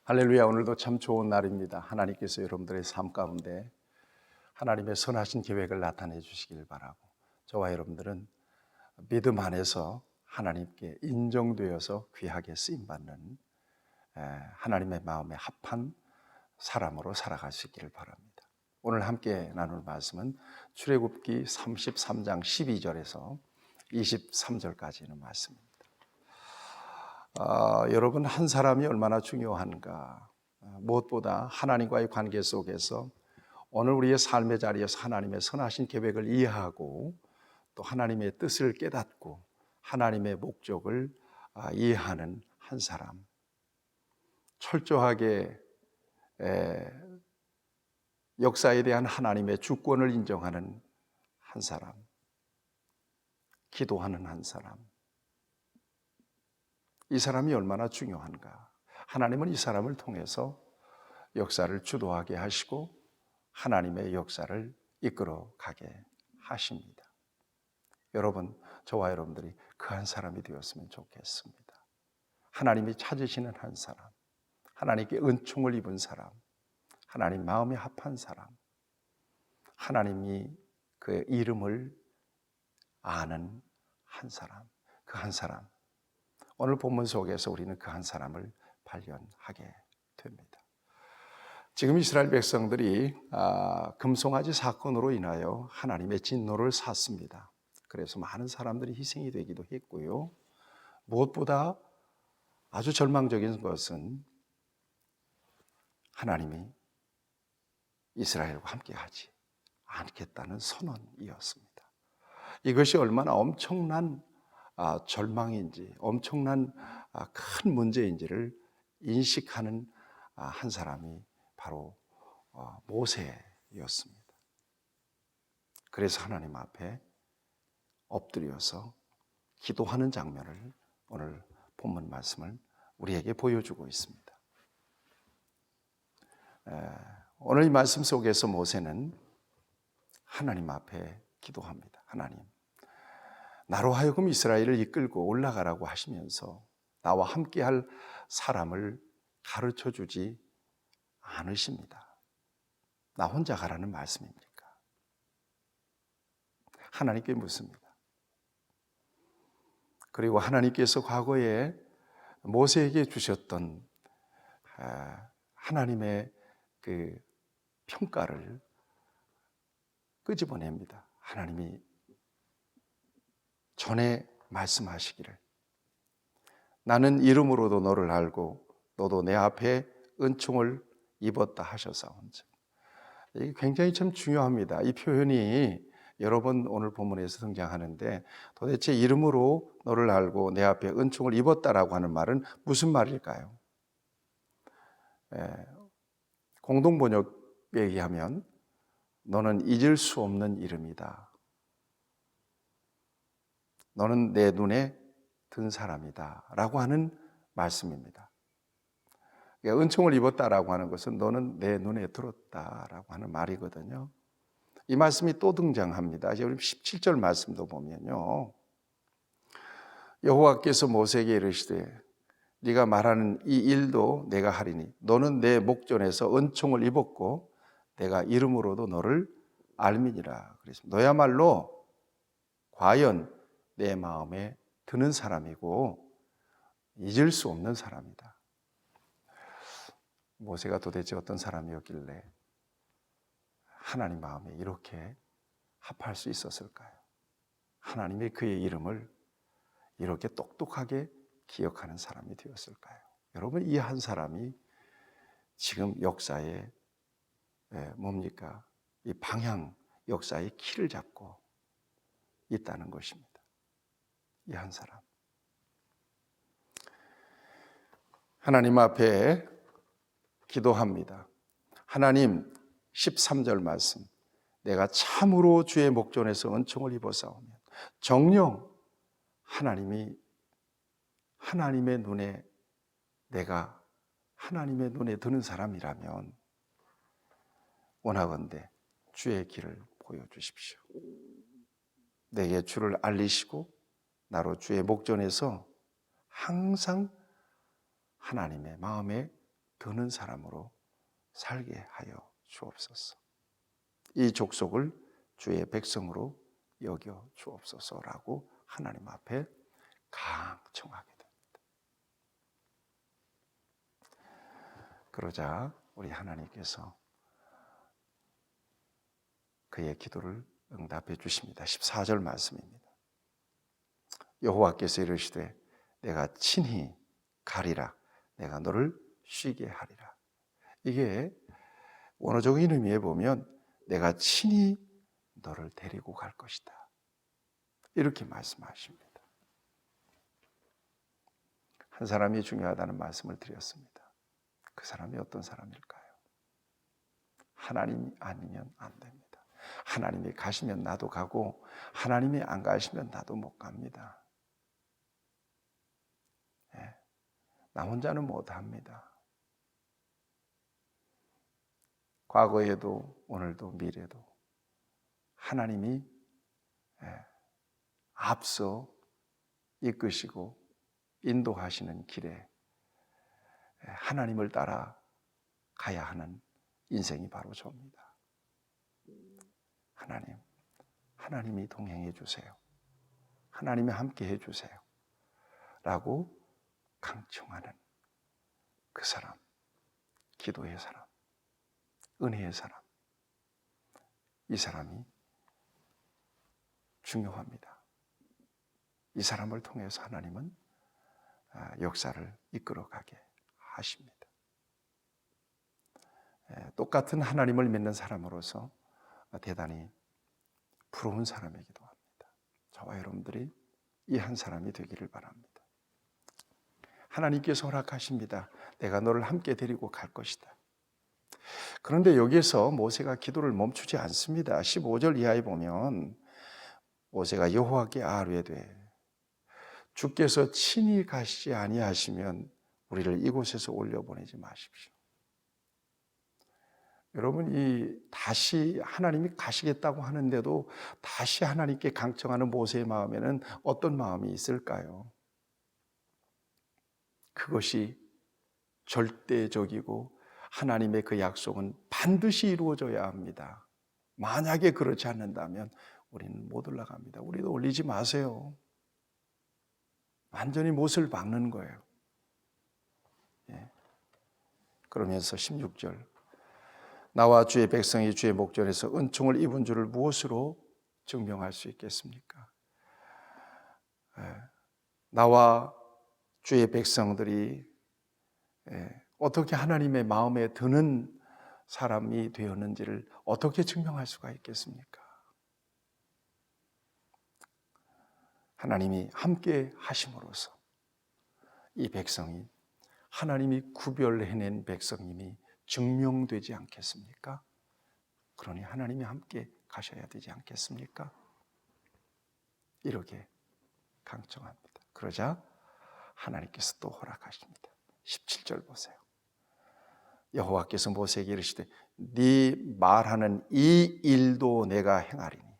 할렐루야. 오늘도 참 좋은 날입니다. 하나님께서 여러분들의 삶 가운데 하나님의 선하신 계획을 나타내 주시길 바라고, 저와 여러분들은 믿음 안에서 하나님께 인정되어서 귀하게 쓰임받는 하나님의 마음에 합한 사람으로 살아갈 수 있기를 바랍니다. 오늘 함께 나눌 말씀은 출애굽기 33장 12절에서 23절까지 있는 말씀입니다. 여러분, 한 사람이 얼마나 중요한가. 무엇보다 하나님과의 관계 속에서 오늘 우리의 삶의 자리에서 하나님의 선하신 계획을 이해하고 또 하나님의 뜻을 깨닫고 하나님의 목적을 이해하는 한 사람, 철저하게 역사에 대한 하나님의 주권을 인정하는 한 사람, 기도하는 한 사람, 이 사람이 얼마나 중요한가. 하나님은 이 사람을 통해서 역사를 주도하게 하시고 하나님의 역사를 이끌어 가게 하십니다. 여러분, 저와 여러분들이 그 한 사람이 되었으면 좋겠습니다. 하나님이 찾으시는 한 사람, 하나님께 은총을 입은 사람, 하나님 마음에 합한 사람, 하나님이 그 이름을 아는 한 사람, 그 한 사람, 오늘 본문 속에서 우리는 그 한 사람을 발견하게 됩니다. 지금 이스라엘 백성들이 금송아지 사건으로 인하여 하나님의 진노를 샀습니다. 그래서 많은 사람들이 희생이 되기도 했고요. 무엇보다 아주 절망적인 것은 하나님이 이스라엘과 함께하지 않겠다는 선언이었습니다. 이것이 얼마나 엄청난 절망인지, 엄청난 큰 문제인지를 인식하는 한 사람이 바로 모세였습니다. 그래서 하나님 앞에 엎드려서 기도하는 장면을 오늘 본문 말씀을 우리에게 보여주고 있습니다. 오늘 이 말씀 속에서 모세는 하나님 앞에 기도합니다. 하나님, 나로 하여금 이스라엘을 이끌고 올라가라고 하시면서 나와 함께할 사람을 가르쳐주지 않으십니다. 나 혼자 가라는 말씀입니까? 하나님께 묻습니다. 그리고 하나님께서 과거에 모세에게 주셨던 하나님의 그 평가를 끄집어냅니다. 하나님이 전에 말씀하시기를, 나는 이름으로도 너를 알고 너도 내 앞에 은총을 입었다 하셔사온즉. 이게 굉장히 참 중요합니다. 이 표현이 여러 번 오늘 본문에서 등장하는데, 도대체 이름으로 너를 알고 내 앞에 은총을 입었다라고 하는 말은 무슨 말일까요? 공동번역에 의하면 너는 잊을 수 없는 이름이다, 너는 내 눈에 든 사람이다 라고 하는 말씀입니다. 그러니까 은총을 입었다라고 하는 것은 너는 내 눈에 들었다라고 하는 말이거든요. 이 말씀이 또 등장합니다. 우리 17절 말씀도 보면요, 여호와께서 모세에게 이르시되 네가 말하는 이 일도 내가 하리니 너는 내 목전에서 은총을 입었고 내가 이름으로도 너를 알미니라. 그래서 너야말로 과연 내 마음에 드는 사람이고 잊을 수 없는 사람이다. 모세가 도대체 어떤 사람이었길래 하나님 마음에 이렇게 합할 수 있었을까요? 하나님이 그의 이름을 이렇게 똑똑하게 기억하는 사람이 되었을까요? 여러분, 이 한 사람이 지금 역사의 뭡니까? 이 방향, 역사의 키를 잡고 있다는 것입니다. 이 한 사람. 하나님 앞에 기도합니다. 하나님, 13절 말씀, 내가 참으로 주의 목전에서 은총을 입어싸우면, 정녕 하나님이 하나님의 눈에, 내가 하나님의 눈에 드는 사람이라면 원하건대 주의 길을 보여주십시오. 내게 주를 알리시고 나로 주의 목전에서 항상 하나님의 마음에 드는 사람으로 살게 하여 주옵소서. 이 족속을 주의 백성으로 여겨 주옵소서라고 하나님 앞에 강청하게 됩니다. 그러자 우리 하나님께서 그의 기도를 응답해 주십니다. 14절 말씀입니다. 여호와께서 이르시되 내가 친히 가리라. 내가 너를 쉬게 하리라. 이게 원어적인 의미에 보면 내가 친히 너를 데리고 갈 것이다. 이렇게 말씀하십니다. 한 사람이 중요하다는 말씀을 드렸습니다. 그 사람이 어떤 사람일까요? 하나님이 아니면 안 됩니다. 하나님이 가시면 나도 가고 하나님이 안 가시면 나도 못 갑니다. 나 혼자는 못합니다. 과거에도 오늘도 미래도 하나님이 앞서 이끄시고 인도하시는 길에 하나님을 따라 가야 하는 인생이 바로 저입니다. 하나님이 동행해 주세요. 하나님이 함께 해 주세요. 라고 강청하는 그 사람, 기도의 사람, 은혜의 사람, 이 사람이 중요합니다. 이 사람을 통해서 하나님은 역사를 이끌어가게 하십니다. 똑같은 하나님을 믿는 사람으로서 대단히 부러운 사람이기도 합니다. 저와 여러분들이 이 한 사람이 되기를 바랍니다. 하나님께서 허락하십니다. 내가 너를 함께 데리고 갈 것이다. 그런데 여기에서 모세가 기도를 멈추지 않습니다. 15절 이하에 보면 모세가 여호와께 아뢰되 주께서 친히 가시지 아니하시면 우리를 이곳에서 올려보내지 마십시오. 여러분, 다시 하나님이 가시겠다고 하는데도 다시 하나님께 강청하는 모세의 마음에는 어떤 마음이 있을까요? 그것이 절대적이고 하나님의 그 약속은 반드시 이루어져야 합니다. 만약에 그렇지 않는다면 우리는 못 올라갑니다. 우리도 올리지 마세요. 완전히 못을 박는 거예요. 그러면서 16절 나와 주의 백성이 주의 목전에서 은총을 입은 줄을 무엇으로 증명할 수 있겠습니까? 나와 주의 백성들이 어떻게 하나님의 마음에 드는 사람이 되었는지를 어떻게 증명할 수가 있겠습니까? 하나님이 함께 하심으로써 이 백성이 하나님이 구별해낸 백성임이 증명되지 않겠습니까? 그러니 하나님이 함께 가셔야 되지 않겠습니까? 이렇게 강청합니다. 그러자 하나님께서 또 허락하십니다. 17절 보세요. 여호와께서 모세에게 이르시되 네 말하는 이 일도 내가 행하리니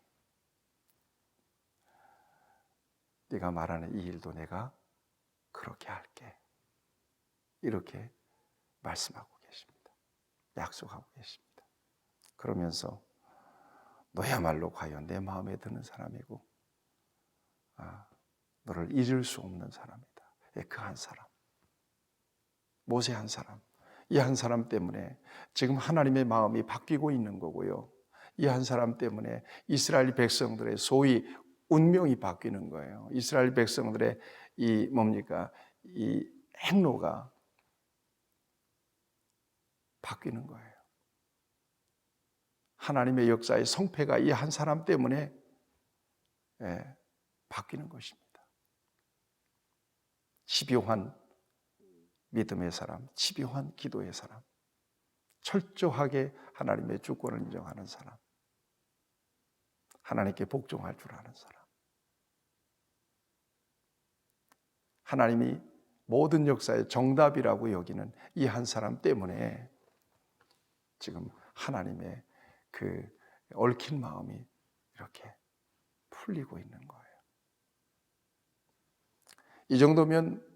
네가 말하는 이 일도 내가 그렇게 할게. 이렇게 말씀하고 계십니다. 약속하고 계십니다. 그러면서 너야말로 과연 내 마음에 드는 사람이고 너를 잊을 수 없는 사람이다. 그 한 사람, 모세 한 사람, 이 한 사람 때문에 지금 하나님의 마음이 바뀌고 있는 거고요. 이 한 사람 때문에 이스라엘 백성들의 소위 운명이 바뀌는 거예요. 이스라엘 백성들의 이 행로가 바뀌는 거예요. 하나님의 역사의 성패가 이 한 사람 때문에 바뀌는 것입니다. 집요한 믿음의 사람, 집요한 기도의 사람, 철저하게 하나님의 주권을 인정하는 사람, 하나님께 복종할 줄 아는 사람, 하나님이 모든 역사의 정답이라고 여기는 이 한 사람 때문에 지금 하나님의 그 얽힌 마음이 이렇게 풀리고 있는 거예요. 이 정도면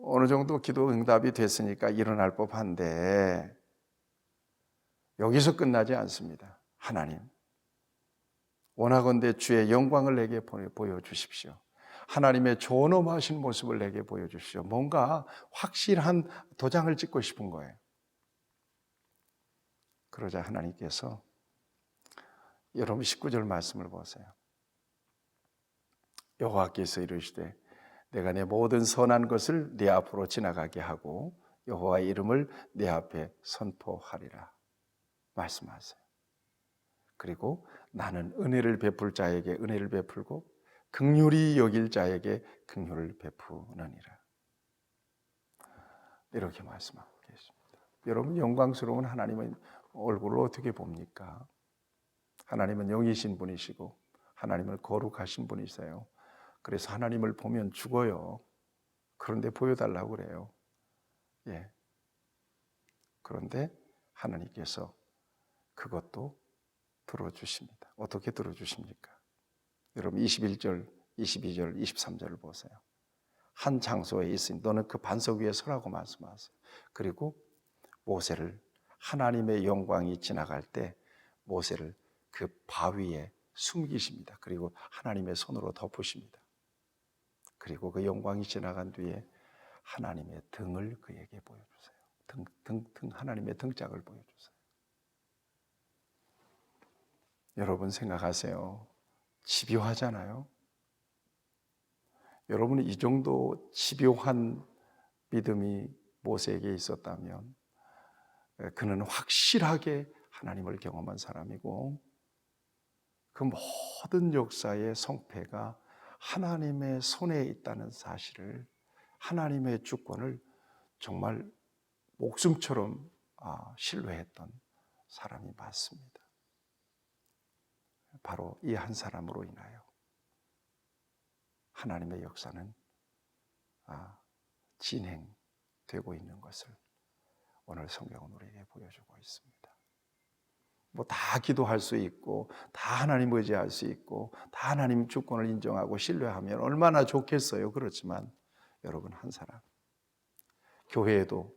어느 정도 기도 응답이 됐으니까 일어날 법한데 여기서 끝나지 않습니다. 하나님, 원하건대 주의 영광을 내게 보여주십시오. 하나님의 존엄하신 모습을 내게 보여주십시오. 뭔가 확실한 도장을 찍고 싶은 거예요. 그러자 하나님께서 여러분 19절 말씀을 보세요. 여호와께서 이르시되 내가 내 모든 선한 것을 네 앞으로 지나가게 하고 여호와의 이름을 내 앞에 선포하리라 말씀하세요. 그리고 나는 은혜를 베풀 자에게 은혜를 베풀고 긍휼히 여길 자에게 긍휼을 베푸느니라. 이렇게 말씀하고 계십니다. 여러분, 영광스러운 하나님의 얼굴을 어떻게 봅니까? 하나님은 영이신 분이시고 하나님은 거룩하신 분이세요. 그래서 하나님을 보면 죽어요. 그런데 보여달라고 그래요. 예. 그런데 하나님께서 그것도 들어주십니다. 어떻게 들어주십니까? 여러분 21절, 22절, 23절을 보세요. 한 장소에 있으니 너는 그 반석 위에 서라고 말씀하세요. 그리고 모세를 하나님의 영광이 지나갈 때 모세를 그 바위에 숨기십니다. 그리고 하나님의 손으로 덮으십니다. 그리고 그 영광이 지나간 뒤에 하나님의 등을 그에게 보여주세요. 하나님의 등짝을 보여주세요. 여러분 생각하세요. 집요하잖아요. 여러분이 이 정도 집요한 믿음이 모세에게 있었다면 그는 확실하게 하나님을 경험한 사람이고 그 모든 역사의 성패가 하나님의 손에 있다는 사실을, 하나님의 주권을 정말 목숨처럼 신뢰했던 사람이 맞습니다. 바로 이 한 사람으로 인하여 하나님의 역사는 진행되고 있는 것을 오늘 성경은 우리에게 보여주고 있습니다. 뭐 다 기도할 수 있고 다 하나님 의지할 수 있고 다 하나님 주권을 인정하고 신뢰하면 얼마나 좋겠어요. 그렇지만 여러분, 한 사람, 교회에도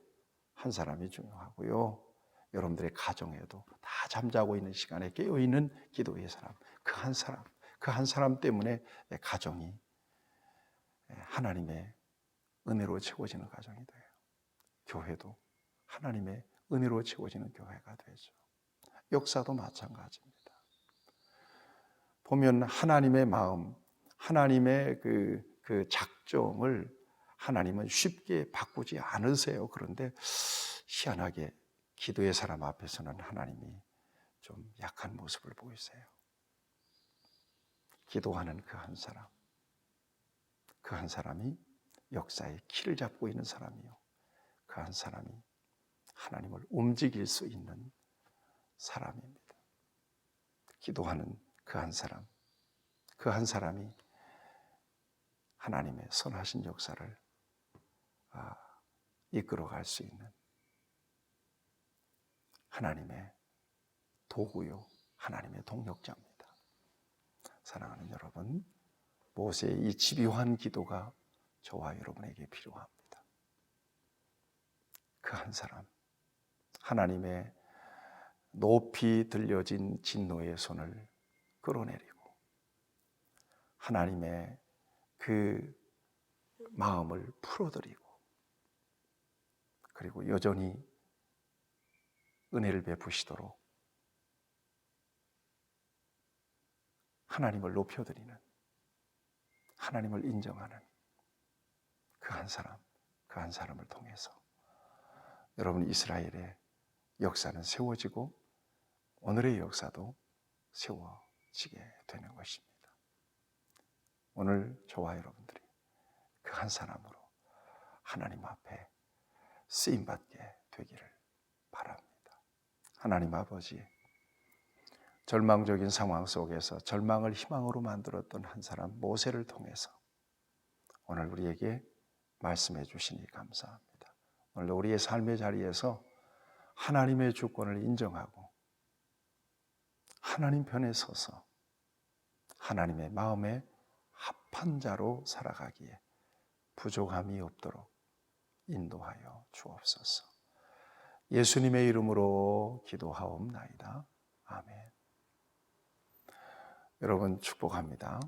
한 사람이 중요하고요. 여러분들의 가정에도 다 잠자고 있는 시간에 깨어있는 기도의 사람, 그 한 사람 때문에 가정이 하나님의 은혜로 채워지는 가정이 돼요. 교회도 하나님의 은혜로 채워지는 교회가 되죠. 역사도 마찬가지입니다. 보면 하나님의 마음, 하나님의 그 작정을 하나님은 쉽게 바꾸지 않으세요. 그런데 희한하게 기도의 사람 앞에서는 하나님이 좀 약한 모습을 보이세요. 기도하는 그 한 사람, 그 한 사람이 역사의 키를 잡고 있는 사람이요, 그 한 사람이 하나님을 움직일 수 있는 사람입니다. 기도하는 그 한 사람, 그 한 사람이 하나님의 선하신 역사를 이끌어갈 수 있는 하나님의 도구요, 하나님의 동력자입니다. 사랑하는 여러분, 모세의 이 집요한 기도가 저와 여러분에게 필요합니다. 그 한 사람, 하나님의 높이 들려진 진노의 손을 끌어내리고 하나님의 그 마음을 풀어드리고 그리고 여전히 은혜를 베푸시도록 하나님을 높여드리는, 하나님을 인정하는 그 한 사람, 그 한 사람을 통해서 여러분, 이스라엘의 역사는 세워지고 오늘의 역사도 세워지게 되는 것입니다. 오늘 저와 여러분들이 그 한 사람으로 하나님 앞에 쓰임받게 되기를 바랍니다. 하나님 아버지, 절망적인 상황 속에서 절망을 희망으로 만들었던 한 사람 모세를 통해서 오늘 우리에게 말씀해 주시니 감사합니다. 오늘 우리의 삶의 자리에서 하나님의 주권을 인정하고 하나님 편에 서서 하나님의 마음에 합한 자로 살아가기에 부족함이 없도록 인도하여 주옵소서. 예수님의 이름으로 기도하옵나이다. 아멘. 여러분 축복합니다.